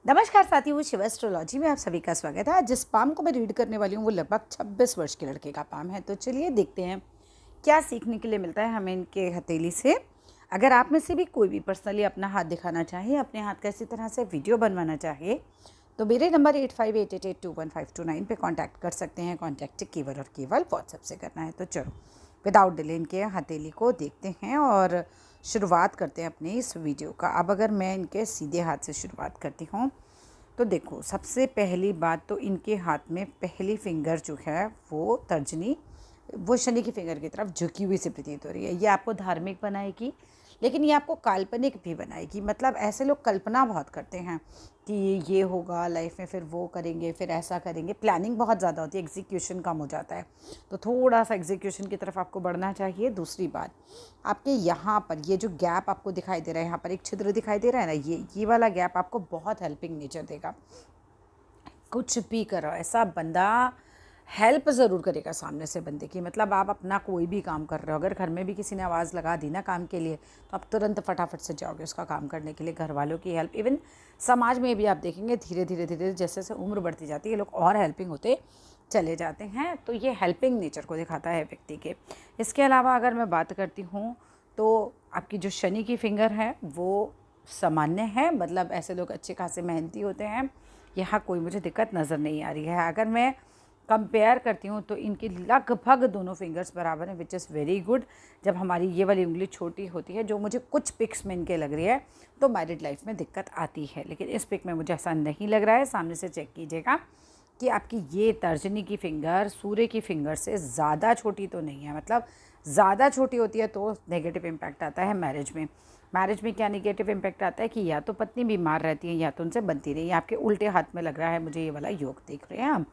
नमस्कार साथियों, शिव एस्ट्रोलॉजी में आप सभी का स्वागत है। आज जिस पाम को मैं रीड करने वाली हूँ वो लगभग 26 वर्ष के लड़के का पाम है। तो चलिए देखते हैं क्या सीखने के लिए मिलता है हमें इनके हथेली से। अगर आप में से भी कोई भी पर्सनली अपना हाथ दिखाना चाहे, अपने हाथ का इसी तरह से वीडियो बनवाना चाहे, तो मेरे नंबर 8588821529 पे कांटेक्ट कर सकते हैं। कांटेक्ट केवल और केवल व्हाट्सएप से करना है। तो चलो विदाउट डिले इनके हथेली को देखते हैं और शुरुआत करते हैं अपने इस वीडियो का। अब अगर मैं इनके सीधे हाथ से शुरुआत करती हूँ तो देखो, सबसे पहली बात तो इनके हाथ में पहली फिंगर जो है वो तर्जनी, वो शनि की फिंगर की तरफ झुकी हुई से प्रतीत हो रही है। ये आपको धार्मिक बनाएगी, लेकिन ये आपको काल्पनिक भी बनाएगी। मतलब ऐसे लोग कल्पना बहुत करते हैं कि ये होगा लाइफ में, फिर वो करेंगे, फिर ऐसा करेंगे। प्लानिंग बहुत ज़्यादा होती है, एग्जीक्यूशन कम हो जाता है। तो थोड़ा सा एग्जीक्यूशन की तरफ आपको बढ़ना चाहिए। दूसरी बात, आपके यहाँ पर ये जो गैप आपको दिखाई दे रहा है, यहाँ पर एक छिद्र दिखाई दे रहा है ना, ये वाला गैप आपको बहुत हेल्पिंग नेचर देगा। कुछ भी करो, ऐसा बंदा हेल्प ज़रूर करेगा सामने से बंदे की। मतलब आप अपना कोई भी काम कर रहे हो, अगर घर में भी किसी ने आवाज़ लगा दी ना काम के लिए, तो आप तुरंत फटाफट से जाओगे उसका काम करने के लिए। घर वालों की हेल्प, इवन समाज में भी आप देखेंगे धीरे धीरे धीरे जैसे जैसे उम्र बढ़ती जाती है, लोग और हेल्पिंग होते चले जाते हैं। तो ये हेल्पिंग नेचर को दिखाता है व्यक्ति के। इसके अलावा अगर मैं बात करती हूँ तो आपकी जो शनि की फिंगर है वो सामान्य है। मतलब ऐसे लोग अच्छे खासे मेहनती होते हैं, यहाँ कोई मुझे दिक्कत नज़र नहीं आ रही है। अगर मैं कंपेयर करती हूँ तो इनकी लगभग दोनों फिंगर्स बराबर हैं, विच इज़ वेरी गुड। जब हमारी ये वाली उंगली छोटी होती है, जो मुझे कुछ पिक्स में इनके लग रही है, तो मैरिड लाइफ में दिक्कत आती है। लेकिन इस पिक में मुझे ऐसा नहीं लग रहा है। सामने से चेक कीजिएगा कि आपकी ये तर्जनी की फिंगर सूर्य की फिंगर से ज़्यादा छोटी तो नहीं है। मतलब ज़्यादा छोटी होती है तो नेगेटिव इम्पैक्ट आता है मैरिज में। मैरिज में क्या नेगेटिव इम्पैक्ट आता है कि या तो पत्नी बीमार रहती है या तो उनसे बनती नहीं। आपके उल्टे हाथ में लग रहा है मुझे ये वाला योग, देख रहे हैं हम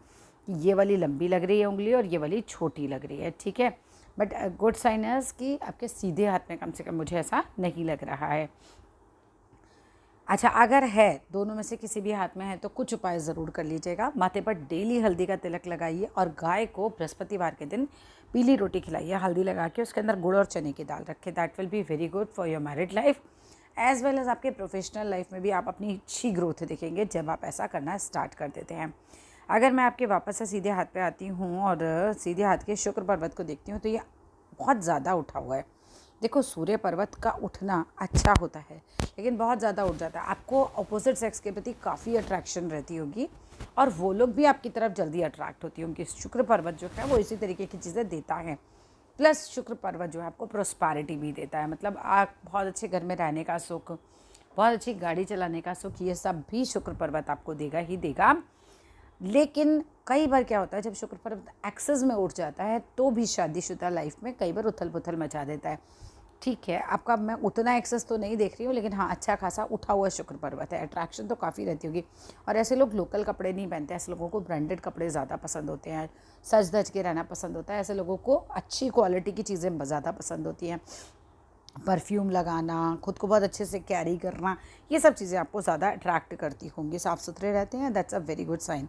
कि ये वाली लंबी लग रही है उंगली और ये वाली छोटी लग रही है, ठीक है। बट गुड साइन है कि आपके सीधे हाथ में कम से कम मुझे ऐसा नहीं लग रहा है। अच्छा, अगर है दोनों में से किसी भी हाथ में है तो कुछ उपाय ज़रूर कर लीजिएगा। माथे पर डेली हल्दी का तिलक लगाइए और गाय को बृहस्पतिवार के दिन पीली रोटी खिलाइए हल्दी लगा के, उसके अंदर गुड़ और चने की दाल रखें। That will be very good for your married life as well as आपके प्रोफेशनल लाइफ में भी आप अपनी अच्छी ग्रोथ देखेंगे जब आप ऐसा करना स्टार्ट कर देते हैं। अगर मैं आपके वापस से सीधे हाथ पे आती हूँ और सीधे हाथ के शुक्र पर्वत को देखती हूँ तो ये बहुत ज़्यादा उठा हुआ है। देखो, सूर्य पर्वत का उठना अच्छा होता है, लेकिन बहुत ज़्यादा उठ जाता है। आपको अपोजिट सेक्स के प्रति काफ़ी अट्रैक्शन रहती होगी और वो लोग भी आपकी तरफ जल्दी अट्रैक्ट होती होंगी। शुक्र पर्वत जो है वो इसी तरीके की चीज़ें देता है। प्लस शुक्र पर्वत जो है आपको प्रॉस्पेरिटी भी देता है। मतलब आप बहुत अच्छे घर में रहने का सुख, बहुत अच्छी गाड़ी चलाने का सुख, ये सब भी शुक्र पर्वत आपको देगा ही देगा। लेकिन कई बार क्या होता है, जब शुक्र पर्वत एक्सेस में उठ जाता है तो भी शादीशुदा लाइफ में कई बार उथल पुथल मचा देता है। ठीक है, आपका मैं उतना एक्सेस तो नहीं देख रही हूँ, लेकिन हाँ अच्छा खासा उठा हुआ शुक्र पर्वत है। अट्रैक्शन तो काफ़ी रहती होगी। और ऐसे लोग लोकल कपड़े नहीं पहनते, ऐसे लोगों को ब्रांडेड कपड़े ज़्यादा पसंद होते हैं, सज धज के रहना पसंद होता है। ऐसे लोगों को अच्छी क्वालिटी की चीज़ें ज़्यादा पसंद होती हैं। परफ्यूम लगाना, खुद को बहुत अच्छे से कैरी करना, ये सब चीज़ें आपको ज़्यादा अट्रैक्ट करती होंगी। साफ़ सुथरे रहते हैं, that's a very good sign.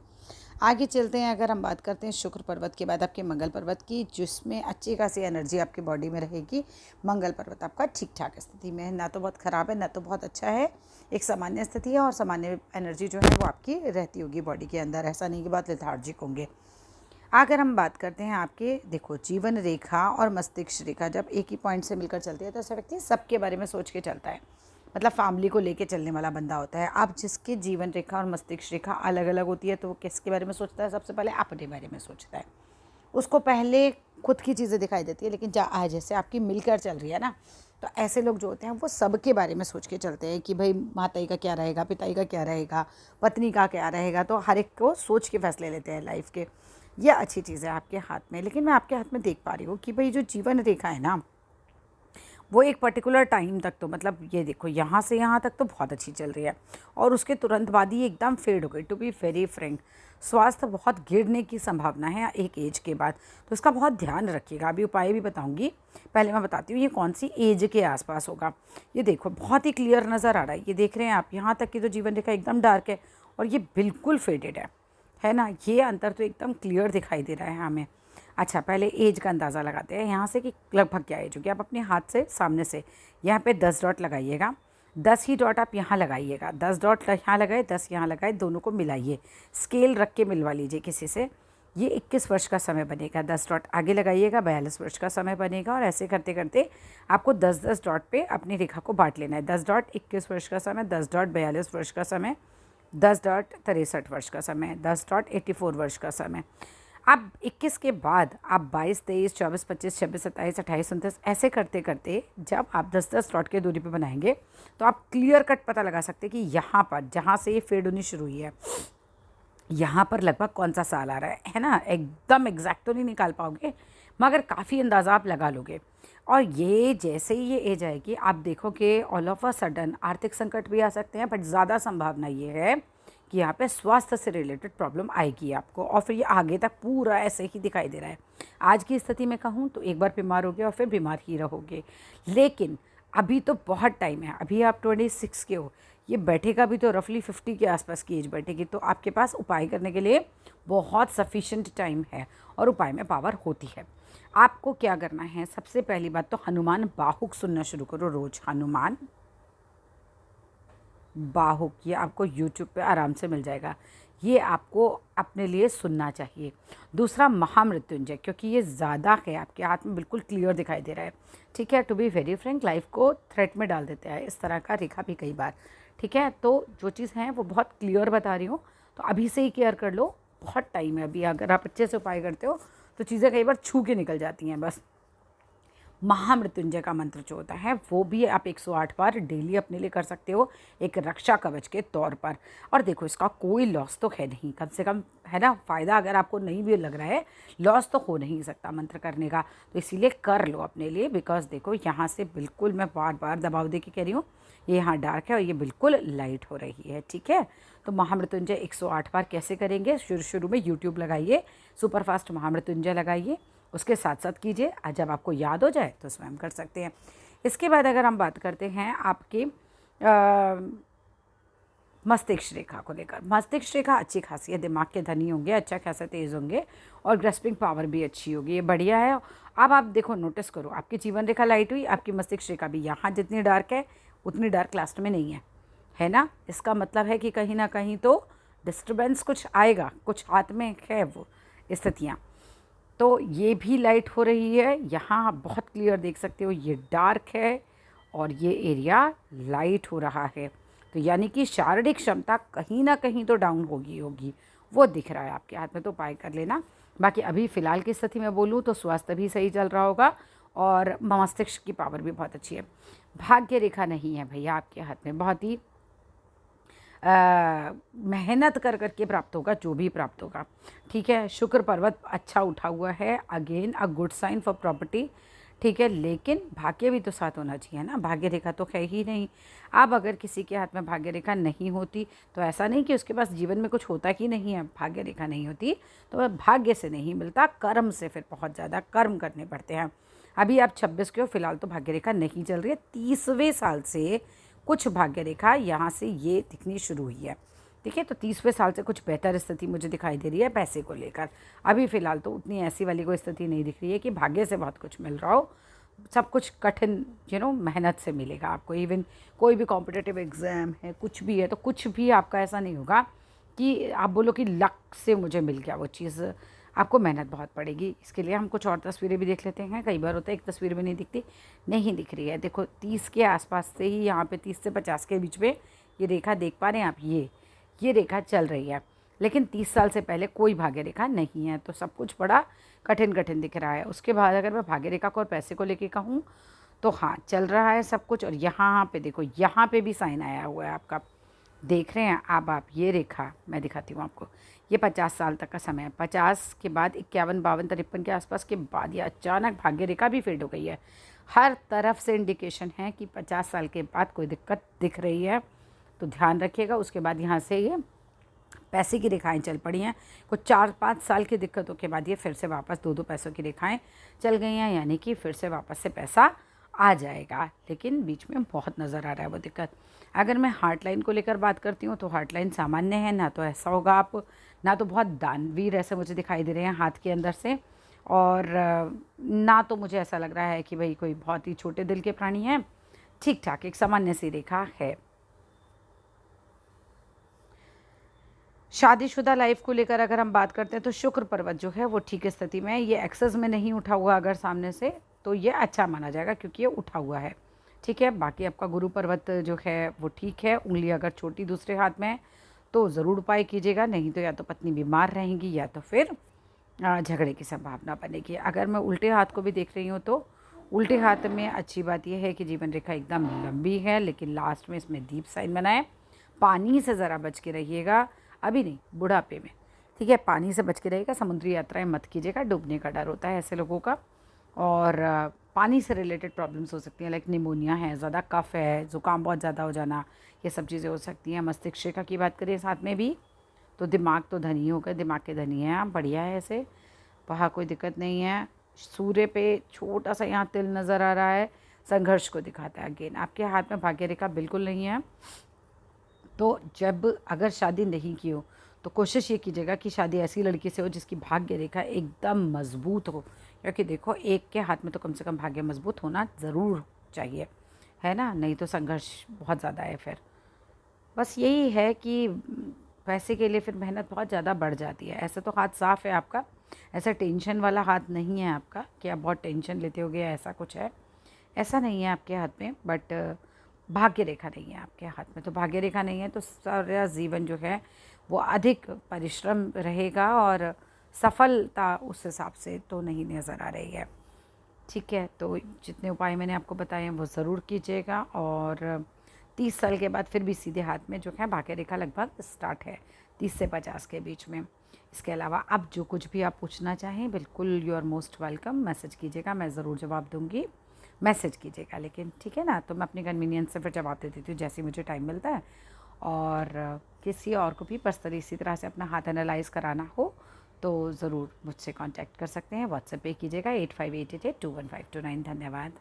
आगे चलते हैं। अगर हम बात करते हैं शुक्र पर्वत के बाद आपके मंगल पर्वत की, जिसमें अच्छी खासी एनर्जी आपकी बॉडी में रहेगी। मंगल पर्वत आपका ठीक ठाक स्थिति में है, ना तो बहुत ख़राब है ना तो बहुत अच्छा है। एक सामान्य स्थिति है और सामान्य एनर्जी जो है वो आपकी रहती होगी बॉडी के अंदर। ऐसा नहीं कि बहुत लेथार्जिक होंगे। अगर हम बात करते हैं आपके, देखो, जीवन रेखा और मस्तिष्क रेखा जब एक ही पॉइंट से मिलकर चलती है तो ऐसा व्यक्ति सबके बारे में सोच के चलता है। मतलब फैमिली को लेके चलने वाला बंदा होता है। अब जिसके जीवन रेखा और मस्तिष्क रेखा अलग अलग होती है तो वो किसके बारे में सोचता है? सबसे पहले अपने बारे में सोचता है। उसको पहले खुद की चीज़ें दिखाई देती है, लेकिन जैसे आपकी मिलकर चल रही है ना, तो ऐसे लोग जो होते हैं वो सबके बारे में सोच के चलते हैं कि भाई माताई का क्या रहेगा, पिताई का क्या रहेगा, पत्नी का क्या रहेगा। तो हर एक को सोच के फैसले लेते हैं लाइफ के। ये अच्छी चीज़ है आपके हाथ में। लेकिन मैं आपके हाथ में देख पा रही हूँ कि भाई जो जीवन रेखा है ना, वो एक पर्टिकुलर टाइम तक तो, मतलब ये देखो, यहाँ से यहाँ तक तो बहुत अच्छी चल रही है और उसके तुरंत बाद ही एकदम फेड हो गई। टू बी वेरी फ्रैंक, स्वास्थ्य बहुत गिरने की संभावना है एक एज के बाद, तो इसका बहुत ध्यान रखिएगा। अभी उपाय भी बताऊंगी, पहले मैं बताती हूँ ये कौन सी एज के आसपास होगा। ये देखो, बहुत ही क्लियर नज़र आ रहा है। ये देख रहे हैं आप, यहाँ तक की तो जीवन रेखा एकदम डार्क है और ये बिल्कुल फेडेड है ना। ये अंतर तो एकदम क्लियर दिखाई दे रहा है हमें। अच्छा, पहले एज का अंदाज़ा लगाते हैं यहाँ से कि लगभग क्या एज होगी। आप अपने हाथ से सामने से यहाँ पे 10 डॉट लगाइएगा। 10 ही डॉट आप यहाँ लगाइएगा, 10 डॉट यहाँ लगाए, 10 यहाँ लगाए, दोनों को मिलाइए, स्केल रख के मिलवा लीजिए किसी से। ये 21 वर्ष का समय बनेगा। 10 डॉट आगे लगाइएगा, 42 वर्ष का समय बनेगा। और ऐसे करते करते आपको 10-10 डॉट पे अपनी रेखा को बांट लेना है। 10 डॉट 21 वर्ष का समय, 10 डॉट 42 वर्ष का समय, 10 डॉट 63 वर्ष का समय, 10 डॉट 84 वर्ष का समय। अब 21 के बाद आप 22, 23, 24, 25, 26, 27, 28, 29 ऐसे करते करते जब आप 10-10 डॉट के दूरी पे बनाएंगे तो आप क्लियर कट पता लगा सकते हैं कि यहाँ पर जहाँ से ये फेड होनी शुरू हुई है, यहाँ पर लगभग कौन सा साल आ रहा है ना। एकदम एग्जैक्ट तो नहीं निकाल पाओगे, मगर काफ़ी अंदाज़ा आप लगा लोगे। और ये जैसे ही ये एज आएगी आप देखोगे ऑल ऑफ अ सडन आर्थिक संकट भी आ सकते हैं, बट ज़्यादा संभावना ये है कि यहाँ पे स्वास्थ्य से रिलेटेड प्रॉब्लम आएगी आपको, और फिर ये आगे तक पूरा ऐसे ही दिखाई दे रहा है। आज की स्थिति में कहूँ तो एक बार बीमार होगे और फिर बीमार ही रहोगे, लेकिन अभी तो बहुत टाइम है। अभी आप 26 के हो, ये बैठेगा भी तो रफली 50 के आसपास की एज बैठेगी, तो आपके पास उपाय करने के लिए बहुत सफिशेंट टाइम है और उपाय में पावर होती है। आपको क्या करना है, सबसे पहली बात तो हनुमान बाहुक सुनना शुरू करो रोज़। हनुमान बाहुक, ये आपको यूट्यूब पे आराम से मिल जाएगा, ये आपको अपने लिए सुनना चाहिए। दूसरा महामृत्युंजय, क्योंकि ये ज़्यादा है, आपके हाथ में बिल्कुल क्लियर दिखाई दे रहा है। ठीक है, to be very frank, life को थ्रेट में डाल देता है इस तरह का रेखा भी कई बार। ठीक है, तो जो चीज़ है वो बहुत क्लियर बता रही हूँ, तो अभी से ही केयर कर लो, बहुत टाइम है अभी। अगर आप अच्छे से उपाय करते हो तो चीज़ें कई बार छू के निकल जाती हैं बस। महामृत्युंजय का मंत्र जो होता है वो भी आप 108 बार डेली अपने लिए कर सकते हो, एक रक्षा कवच के तौर पर। और देखो, इसका कोई लॉस तो है नहीं, कम से कम है ना, फ़ायदा अगर आपको नहीं भी लग रहा है, लॉस तो हो नहीं सकता मंत्र करने का, तो इसीलिए कर लो अपने लिए। बिकॉज देखो यहाँ से बिल्कुल मैं बार बार दबाव दे के कह रही हूँ, ये यहाँ डार्क है और ये बिल्कुल लाइट हो रही है। ठीक है, तो महामृत्युंजय 108 बार कैसे करेंगे, शुरू में यूट्यूब लगाइए, सुपरफास्ट महामृत्युंजय लगाइए, उसके साथ साथ कीजिए। जब आपको याद हो जाए तो स्वयं कर सकते हैं। इसके बाद अगर हम बात करते हैं आपके मस्तिष्क रेखा को लेकर, मस्तिष्क रेखा अच्छी खासी है, दिमाग के धनी होंगे, अच्छा खासा तेज़ होंगे और ग्रेस्पिंग पावर भी अच्छी होगी, ये बढ़िया है। अब आप देखो, नोटिस करो, आपकी जीवन रेखा लाइट हुई, आपकी मस्तिष्क रेखा भी यहाँ जितनी डार्क है उतनी डार्क लास्ट में नहीं है ना। इसका मतलब है कि कहीं ना कहीं तो डिस्टर्बेंस कुछ आएगा, कुछ हाथ में है वो स्थितियाँ। तो ये भी लाइट हो रही है, यहाँ आप बहुत क्लियर देख सकते हो, ये डार्क है और ये एरिया लाइट हो रहा है। तो यानी कि शारीरिक क्षमता कहीं ना कहीं तो डाउन होगी, वो दिख रहा है आपके हाथ में, तो उपाय कर लेना। बाकी अभी फ़िलहाल की स्थिति में बोलूँ तो स्वास्थ्य भी सही चल रहा होगा और मस्तिष्क की पावर भी बहुत अच्छी है। भाग्य रेखा नहीं है भैया आपके हाथ में, बहुत ही मेहनत कर के प्राप्त होगा जो भी प्राप्त होगा। ठीक है, शुक्र पर्वत अच्छा उठा हुआ है, again a good sign for property. ठीक है, लेकिन भाग्य भी तो साथ होना चाहिए ना, भाग्य रेखा तो है ही नहीं। अब अगर किसी के हाथ में भाग्य रेखा नहीं होती तो ऐसा नहीं कि उसके पास जीवन में कुछ होता ही नहीं है, भाग्य रेखा नहीं होती तो वह भाग्य से नहीं मिलता, कर्म से फिर बहुत ज़्यादा कर्म करने पड़ते हैं। अभी आप 26 के हो, फिलहाल तो भाग्य रेखा नहीं चल रही है, 30वें साल से कुछ भाग्य रेखा यहाँ से ये दिखनी शुरू हुई है। ठीक है, तो 30वें साल से कुछ बेहतर स्थिति मुझे दिखाई दे रही है पैसे को लेकर। अभी फ़िलहाल तो उतनी ऐसी वाली कोई स्थिति नहीं दिख रही है कि भाग्य से बहुत कुछ मिल रहा हो, सब कुछ कठिन मेहनत से मिलेगा आपको। इवन कोई भी कॉम्पिटिटिव एग्ज़ाम है, कुछ भी है, तो कुछ भी आपका ऐसा नहीं होगा कि आप बोलो कि लक से मुझे मिल गया वो चीज़, आपको मेहनत बहुत पड़ेगी। इसके लिए हम कुछ और तस्वीरें भी देख लेते हैं। कई बार होता है एक तस्वीर में नहीं दिखती, नहीं दिख रही है, देखो 30 के आसपास से ही, यहाँ पे 30 से 50 के बीच में ये रेखा देख पा रहे हैं आप, ये रेखा चल रही है। लेकिन 30 साल से पहले कोई भाग्य रेखा नहीं है, तो सब कुछ बड़ा कठिन दिख रहा है। उसके बाद अगर मैं भाग्य रेखा को और पैसे को लेके कहूँ तो हाँ, चल रहा है सब कुछ। और यहाँ पे देखो, यहाँ पे भी साइन आया हुआ है आपका, देख रहे हैं अब आप, ये रेखा मैं दिखाती हूँ आपको, ये 50 साल तक का समय है। 50 के बाद 51, 52, 53 के आसपास के बाद ये अचानक भाग्य रेखा भी फेड हो गई है। हर तरफ से इंडिकेशन है कि 50 साल के बाद कोई दिक्कत दिख रही है, तो ध्यान रखिएगा। उसके बाद यहाँ से ये पैसे की रेखाएं चल पड़ी हैं, कुछ 4-5 साल की दिक्कतों के बाद ये फिर से वापस 2-2 पैसों की रेखाएं चल गई हैं, यानी कि फिर से वापस से पैसा आ जाएगा। लेकिन बीच में बहुत नज़र आ रहा है वो दिक्कत। अगर मैं हार्ट लाइन को लेकर बात करती हूँ तो हार्ट लाइन सामान्य है, ना तो ऐसा होगा आप, ना तो बहुत दानवीर ऐसे मुझे दिखाई दे रहे हैं हाथ के अंदर से, और ना तो मुझे ऐसा लग रहा है कि भाई कोई बहुत ही छोटे दिल के प्राणी हैं। ठीक ठाक एक सामान्य सी रेखा है। शादीशुदा लाइफ को लेकर अगर हम बात करते हैं तो शुक्र पर्वत जो है वो ठीक स्थिति में है। ये एक्सेस में नहीं उठा हुआ अगर सामने से तो ये अच्छा माना जाएगा क्योंकि ये उठा हुआ है। ठीक है, बाकी आपका गुरु पर्वत जो है वो ठीक है। उंगली अगर छोटी दूसरे हाथ में है तो ज़रूर उपाय कीजिएगा, नहीं तो या तो पत्नी बीमार रहेंगी या तो फिर झगड़े की संभावना बनेगी। अगर मैं उल्टे हाथ को भी देख रही हूँ तो उल्टे हाथ में अच्छी बात यह है कि जीवन रेखा एकदम लंबी है, लेकिन लास्ट में इसमें दीप साइन बनाए। पानी से ज़रा बच के रहिएगा, अभी नहीं बुढ़ापे में। ठीक है, पानी से बच के रहिएगा, समुद्री यात्राएं मत कीजिएगा, डूबने का डर होता है ऐसे लोगों का। और पानी से रिलेटेड प्रॉब्लम्स हो सकती हैं, लाइक निमोनिया है, ज़्यादा कफ है, ज़ुकाम बहुत ज़्यादा हो जाना, ये सब चीज़ें हो सकती हैं। मस्तिष्क रेखा की बात करें साथ में भी तो दिमाग तो धनी होगा, दिमाग के धनी हैं आप, बढ़िया है ऐसे, वहाँ कोई दिक्कत नहीं है। सूर्य पे छोटा सा यहाँ तिल नज़र आ रहा है, संघर्ष को दिखाता है। अगेन आपके हाथ में भाग्य रेखा बिल्कुल नहीं है, तो जब अगर शादी नहीं की हो तो कोशिश ये कीजिएगा कि शादी ऐसी लड़की से हो जिसकी भाग्य रेखा एकदम मजबूत हो, क्योंकि देखो एक के हाथ में तो कम से कम भाग्य मजबूत होना ज़रूर चाहिए, है ना, नहीं तो संघर्ष बहुत ज़्यादा है फिर। बस यही है कि पैसे के लिए फिर मेहनत बहुत ज़्यादा बढ़ जाती है। ऐसा तो हाथ साफ़ है आपका, ऐसा टेंशन वाला हाथ नहीं है आपका कि आप बहुत टेंशन लेते होगे या ऐसा कुछ है, ऐसा नहीं है आपके हाथ में। बट भाग्य रेखा नहीं है आपके हाथ में, तो भाग्य रेखा नहीं है तो सारा जीवन जो है वो अधिक परिश्रम रहेगा और सफलता उस हिसाब से तो नहीं नज़र आ रही है। ठीक है, तो जितने उपाय मैंने आपको बताए हैं वो ज़रूर कीजिएगा। और 30 साल के बाद फिर भी सीधे हाथ में जो है भाग्य रेखा लगभग स्टार्ट है 30 से 50 के बीच में। इसके अलावा आप जो कुछ भी आप पूछना चाहें बिल्कुल you are most welcome, message कीजिएगा, मैं ज़रूर जवाब दूंगी। मैसेज कीजिएगा लेकिन, ठीक है ना, तो मैं अपनी कन्वीनियंस से फिर जवाब दे देती हूँ जैसे मुझे टाइम मिलता है। और किसी और को भी पर्सनली इसी तरह से अपना हाथ एनालाइज कराना हो तो ज़रूर मुझसे कांटेक्ट कर सकते हैं, व्हाट्सएप पे कीजिएगा 8588821529। धन्यवाद।